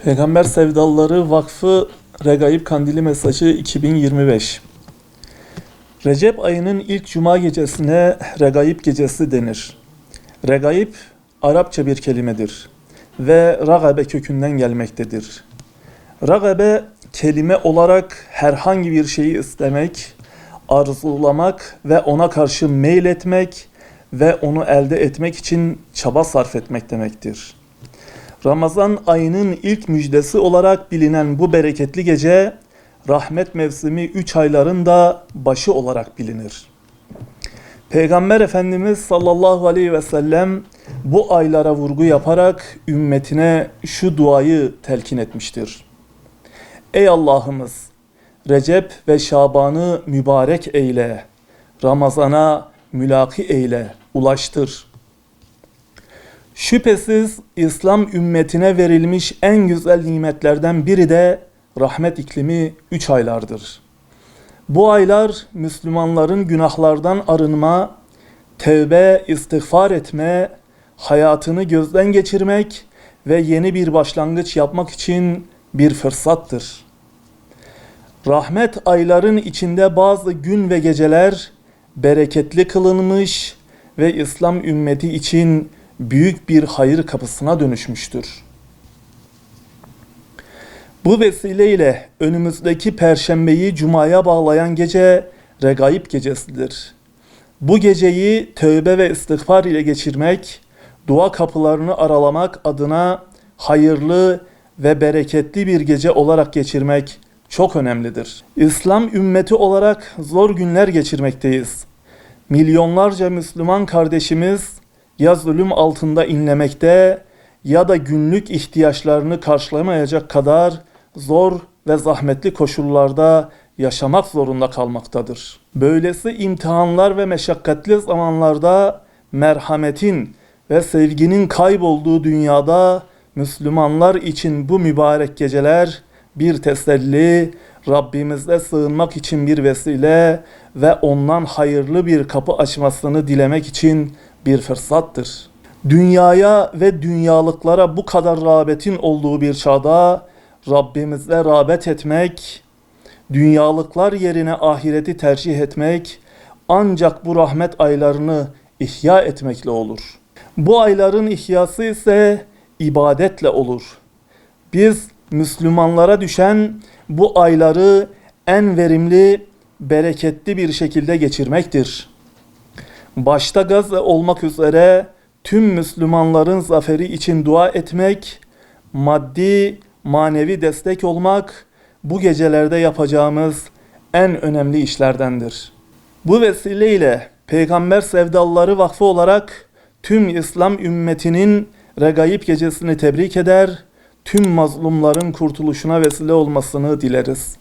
Peygamber Sevdalıları Vakfı Regaib Kandili Mesajı 2025. Recep ayının ilk cuma gecesine Regaib gecesi denir. Regaib, Arapça bir kelimedir ve ragabe kökünden gelmektedir. Ragabe, kelime olarak herhangi bir şeyi istemek, arzulamak ve ona karşı meyletmek ve onu elde etmek için çaba sarf etmek demektir. Ramazan ayının ilk müjdesi olarak bilinen bu bereketli gece, rahmet mevsimi 3 ayların da başı olarak bilinir. Peygamber Efendimiz sallallahu aleyhi ve sellem bu aylara vurgu yaparak ümmetine şu duayı telkin etmiştir. Ey Allah'ımız! Recep ve Şaban'ı mübarek eyle, Ramazan'a mülaki eyle, ulaştır. Şüphesiz İslam ümmetine verilmiş en güzel nimetlerden biri de rahmet iklimi 3 aylardır. Bu aylar Müslümanların günahlardan arınma, tevbe, istiğfar etme, hayatını gözden geçirmek ve yeni bir başlangıç yapmak için bir fırsattır. Rahmet ayların içinde bazı gün ve geceler bereketli kılınmış ve İslam ümmeti için büyük bir hayır kapısına dönüşmüştür. Bu vesileyle önümüzdeki Perşembeyi Cuma'ya bağlayan gece Regaib gecesidir. Bu geceyi tövbe ve istiğfar ile geçirmek, dua kapılarını aralamak adına hayırlı ve bereketli bir gece olarak geçirmek çok önemlidir. İslam ümmeti olarak zor günler geçirmekteyiz. Milyonlarca Müslüman kardeşimiz ya zulüm altında inlemekte ya da günlük ihtiyaçlarını karşılamayacak kadar zor ve zahmetli koşullarda yaşamak zorunda kalmaktadır. Böylesi imtihanlar ve meşakkatli zamanlarda merhametin ve sevginin kaybolduğu dünyada Müslümanlar için bu mübarek geceler bir teselli, Rabbimizle sığınmak için bir vesile ve ondan hayırlı bir kapı açmasını dilemek için bir fırsattır. Dünyaya ve dünyalıklara bu kadar rağbetin olduğu bir çağda Rabbimizle rağbet etmek, dünyalıklar yerine ahireti tercih etmek ancak bu rahmet aylarını ihya etmekle olur. Bu ayların ihyası ise ibadetle olur. Biz Müslümanlara düşen bu ayları en verimli, bereketli bir şekilde geçirmektir. Başta Gazze olmak üzere tüm Müslümanların zaferi için dua etmek, maddi, manevi destek olmak bu gecelerde yapacağımız en önemli işlerdendir. Bu vesileyle Peygamber Sevdalıları Vakfı olarak tüm İslam ümmetinin Regaib gecesini tebrik eder, tüm mazlumların kurtuluşuna vesile olmasını dileriz.